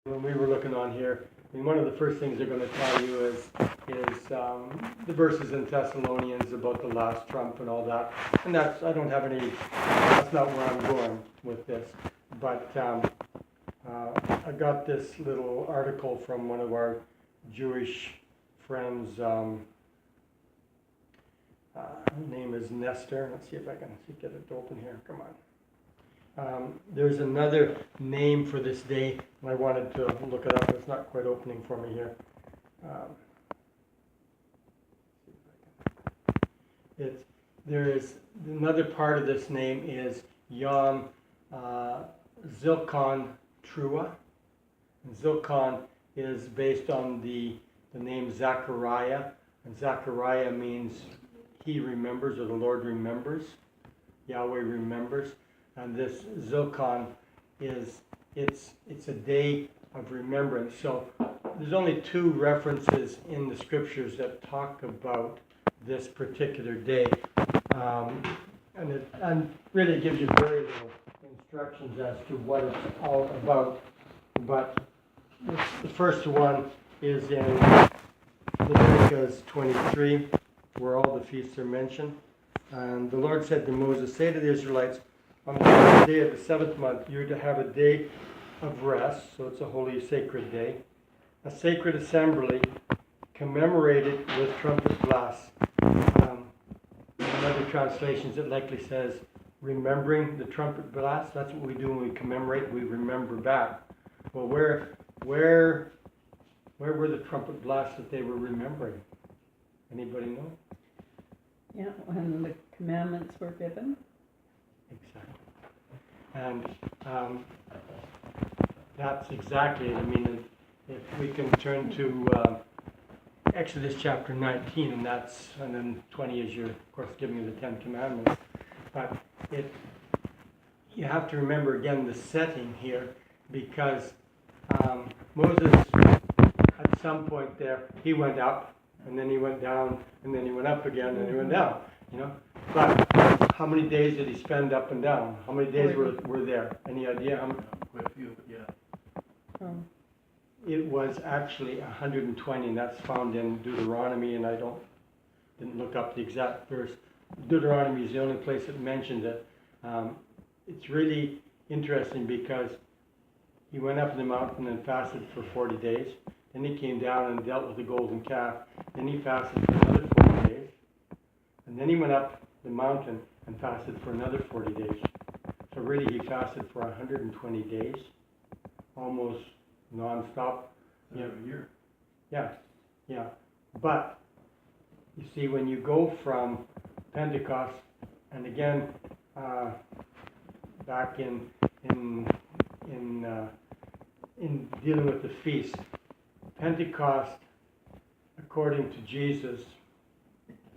When we were looking on here, I mean, one of the first things they're going to tell you is the verses in Thessalonians about the last trump and all that. And that's, I don't have any, that's not where I'm going with this. But I got this little article from one of our Jewish friends. Her name is Nestor. Let's see if I can get it open here. Come on. There's another name for this day, and I wanted to look it up. It's not quite opening for me here. There is another part of this name is Yom Zilkon Trua. And Zilkon is based on the name Zechariah, and Zechariah means he remembers, or the Lord remembers, Yahweh remembers. And this Zilkon it's a day of remembrance. So there's only two references in the scriptures that talk about this particular day, and really gives you very little instructions as to what it's all about. But the first one is in Leviticus 23, where all the feasts are mentioned. And the Lord said to Moses, "Say to the Israelites, on the day of the 7th month, you're to have a day of rest," so it's a holy, sacred day, "a sacred assembly commemorated with trumpet blasts." In other translations, it likely says, remembering the trumpet blast. That's what we do when we commemorate, we remember back. Well, where were the trumpet blasts that they were remembering? Anybody know? Yeah, when the commandments were given. Exactly. And that's exactly it. I mean, if we can turn to Exodus chapter 19, and then 20 is of course, giving you the 10 Commandments. But you have to remember again the setting here, because Moses, at some point there, he went up, and then he went down, and then he went up again, and he went down. But how many days did he spend up and down? How many days were there? Any idea? Quite a few, yeah. It was actually 120, and that's found in Deuteronomy, and I didn't look up the exact verse. Deuteronomy is the only place that mentions it. It's really interesting because he went up the mountain and fasted for 40 days. Then he came down and dealt with the golden calf. Then he fasted for another 40 days. And then he went up the mountain and fasted for another 40 days. So really he fasted for 120 days, almost non-stop. A year. Yeah. But you see, when you go from Pentecost, and again, back in dealing with the feast, Pentecost, according to Jesus,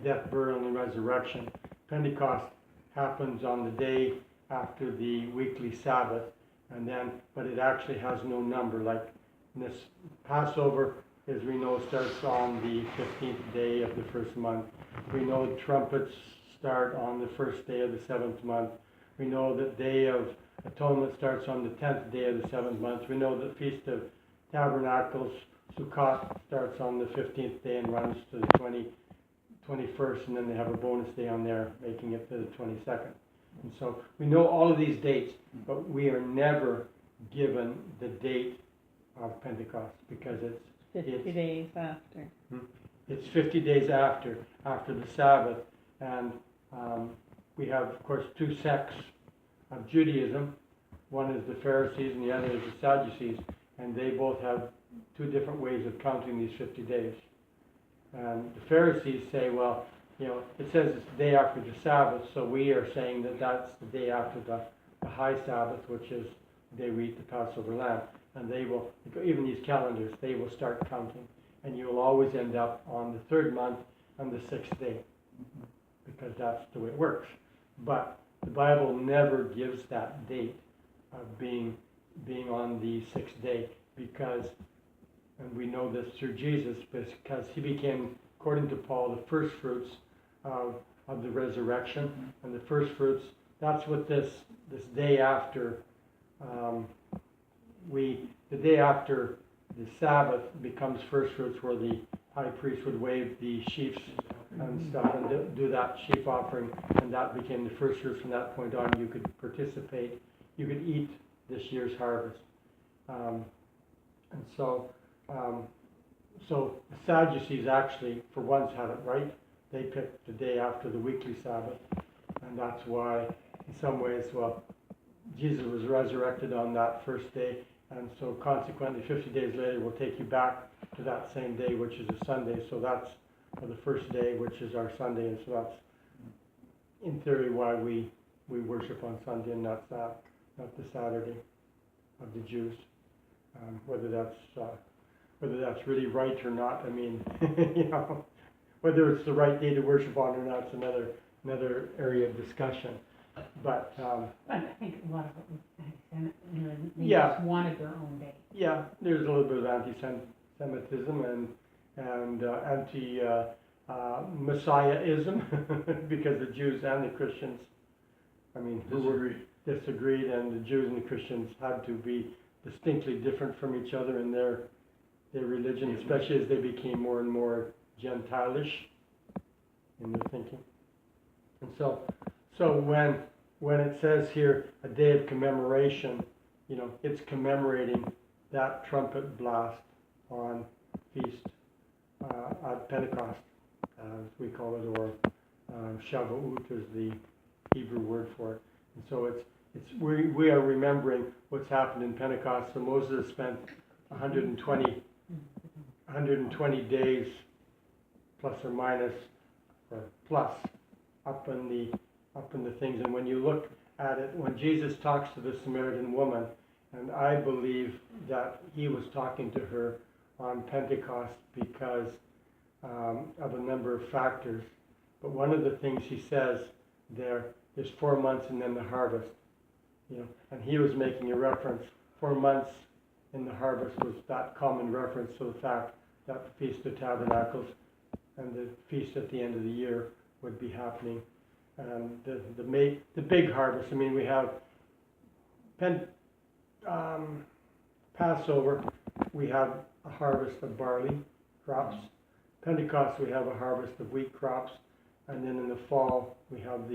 death, burial, and resurrection, Pentecost happens on the day after the weekly Sabbath, but it actually has no number. Like this Passover, as we know, starts on the 15th day of the first month. We know trumpets start on the first day of the 7th month. We know that Day of Atonement starts on the 10th day of the 7th month. We know that Feast of Tabernacles, Sukkot, starts on the 15th day and runs to the 21st, and then they have a bonus day on there, making it to the 22nd. And so we know all of these dates, but we are never given the date of Pentecost, because it's 50 days after. It's 50 days after the Sabbath. And we have, of course, two sects of Judaism. One is the Pharisees and the other is the Sadducees, and they both have two different ways of counting these 50 days. And the Pharisees say, well, it says it's the day after the Sabbath, so we are saying that that's the day after the high Sabbath, which is the day we eat the Passover lamb. And they will, even these calendars, they will start counting. And you will always end up on the 3rd month and the 6th day, because that's the way it works. But the Bible never gives that date of being on the 6th day, because, and we know this through Jesus, because he became, according to Paul, the first fruits of the resurrection. And the first fruits, that's what this day after we the day after the Sabbath becomes first fruits, where the high priest would wave the sheaves and stuff and do that sheaf offering, and that became the first fruits. From that point on, you could participate, you could eat this year's harvest. And so the Sadducees actually, for once, had it right. They picked the day after the weekly Sabbath, and that's why, in some ways, well, Jesus was resurrected on that first day, and so consequently 50 days later will take you back to that same day, which is a Sunday. So that's the first day, which is our Sunday, and so that's in theory why we worship on Sunday and not the Saturday of the Jews. Whether that's really right or not, I mean, whether it's the right day to worship on or not, it's another area of discussion. But I think a lot of it was anti-Semitic, they Yeah. just wanted their own day. yeah, there's a little bit of anti-Semitism and anti-Messiahism because the Jews and the Christians, I mean, who were disagreed, and the Jews and the Christians had to be distinctly different from each other in their religion, especially as they became more and more Gentilish in their thinking. And so when it says here a day of commemoration, it's commemorating that trumpet blast on feast at Pentecost, as we call it, or Shavuot is the Hebrew word for it. And so we are remembering what's happened in Pentecost. So Moses spent 120 days plus or minus, or plus, up in the things. And when you look at it, when Jesus talks to the Samaritan woman, and I believe that he was talking to her on Pentecost because of a number of factors. But one of the things he says there is 4 months and then the harvest. And he was making a reference. 4 months in the harvest was that common reference to the fact that the Feast of Tabernacles and the feast at the end of the year would be happening. And the big harvest, I mean, we have Passover, we have a harvest of barley crops. Pentecost, we have a harvest of wheat crops. And then in the fall, we have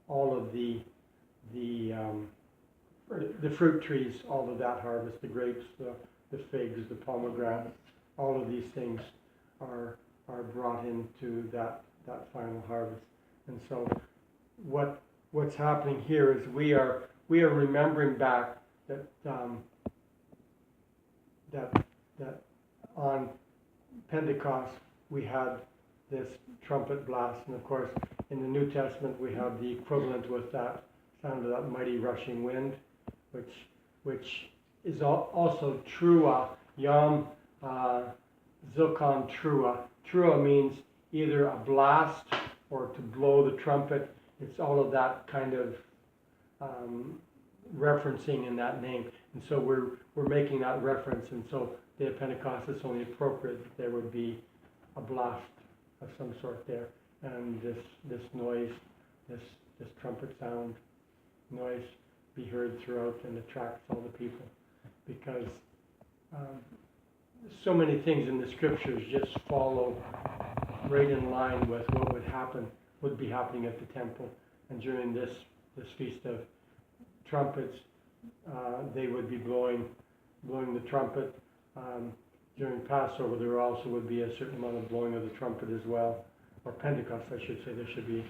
all of the fruit trees, all of that harvest, the grapes, the figs, the pomegranates, all of these things are brought into that final harvest. And so what's happening here is we are remembering back that on Pentecost we had this trumpet blast, and of course in the New Testament we have the equivalent with that sound of that mighty rushing wind, which is also trua, yom zilkan trua. Trua means either a blast or to blow the trumpet. It's all of that kind of referencing in that name, and so we're making that reference. And so day of Pentecost, it's only appropriate that there would be a blast of some sort there, and this noise, this trumpet sound noise be heard throughout and attracts all the people, because so many things in the scriptures just follow right in line with what would be happening at the temple. And during this feast of trumpets, they would be blowing the trumpet. During Passover, there also would be a certain amount of blowing of the trumpet as well, or Pentecost, I should say, there should be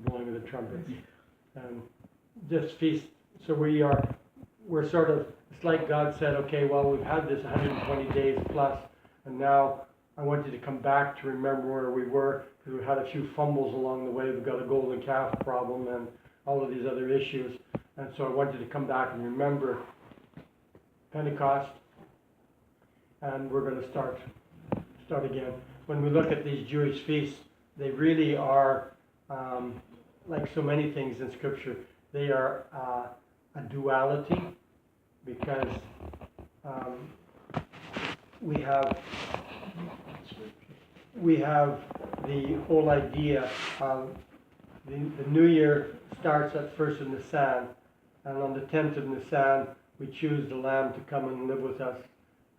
blowing of the trumpets. And this feast, so we're sort of, it's like God said, okay, well, we've had this 120 days plus, and now I want you to come back to remember where we were, because we had a few fumbles along the way. We've got a golden calf problem and all of these other issues, and so I want you to come back and remember Pentecost, and we're going to start again. When we look at these Jewish feasts, they really are, like so many things in Scripture, they are a duality, because we have the whole idea of the new year starts at 1st of Nisan, and on the 10th of Nisan we choose the Lamb to come and live with us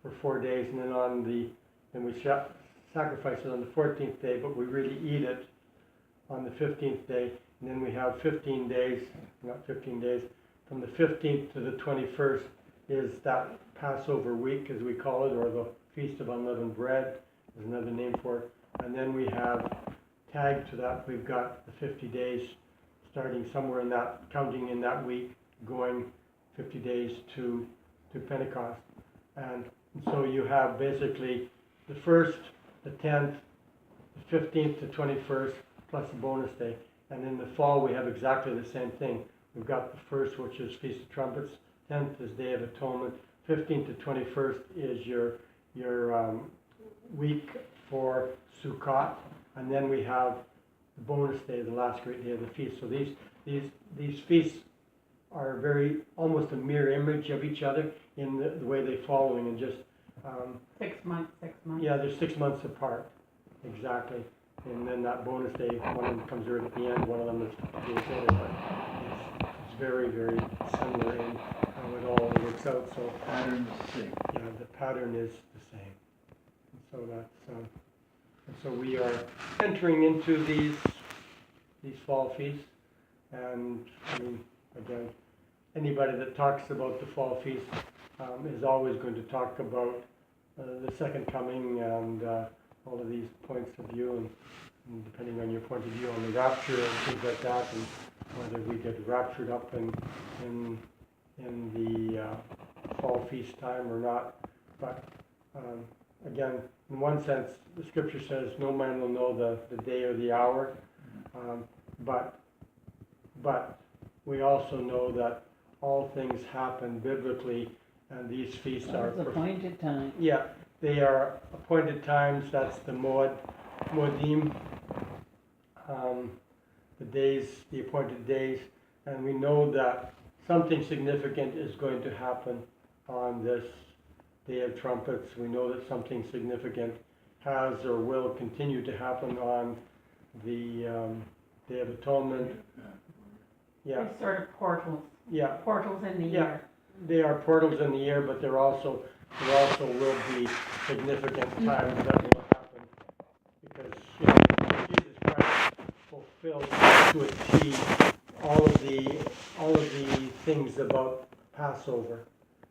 for 4 days, and then we sacrifice it on the 14th day, but we really eat it on the 15th day, and then we have 15 days, not 15 days, from the 15th to the 21st is that Passover week, as we call it, or the Feast of Unleavened Bread is another name for it. And then we have tagged to that, we've got the 50 days starting somewhere in that, counting in that week, going 50 days to Pentecost. And so you have basically the 1st, the 10th, the 15th to 21st, plus a bonus day. And in the fall, we have exactly the same thing. We've got the 1st, which is Feast of Trumpets, 10th is Day of Atonement, 15th to 21st is your week for Sukkot, and then we have the bonus day, the last great day of the feast. So these feasts are almost a mirror image of each other in the way they're following, and just 6 months. yeah, they're 6 months apart, exactly. And then that bonus day, one of them comes right at the end, one of them is days later, but it's very, very similar in how it all works out. So Pattern's the same. yeah, the pattern is the same. And so that's and so we are entering into these fall feasts, and I mean, again, anybody that talks about the fall feast is always going to talk about the second coming and all of these points of view, and depending on your point of view on the rapture and things like that, and whether we get raptured up in the fall feast time or not. But again, in one sense, the scripture says no man will know the day or the hour, but we also know that all things happen biblically, and these feasts are It's appointed time. yeah, they are appointed times. That's the Moedim, the days, the appointed days, and we know that something significant is going to happen on this Day of Trumpets. We know that something significant has or will continue to happen on the Day of Atonement. Yeah, They're sort of portals yeah, in the Yeah. year. they are portals in the year, but there also will be significant times that will happen, because Jesus Christ fulfilled to a T all of the things about Passover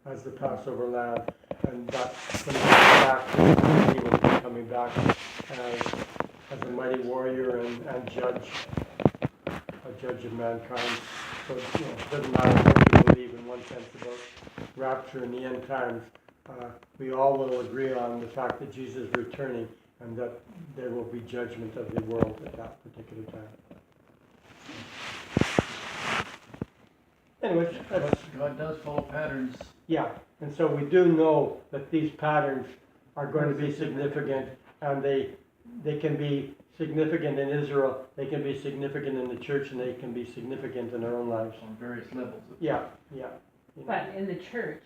as the Passover lamb, and that when he comes back, he will be coming back as a mighty warrior and judge, a judge of mankind. So it doesn't matter what you believe in one sense about rapture in the end times. We all will agree on the fact that Jesus is returning, and that there will be judgment of the world at that particular time. Anyways, God does follow patterns. yeah, and so we do know that these patterns are going to be significant, and they can be significant in Israel, they can be significant in the church, and they can be significant in our own lives. On various levels. Yeah. But in the church,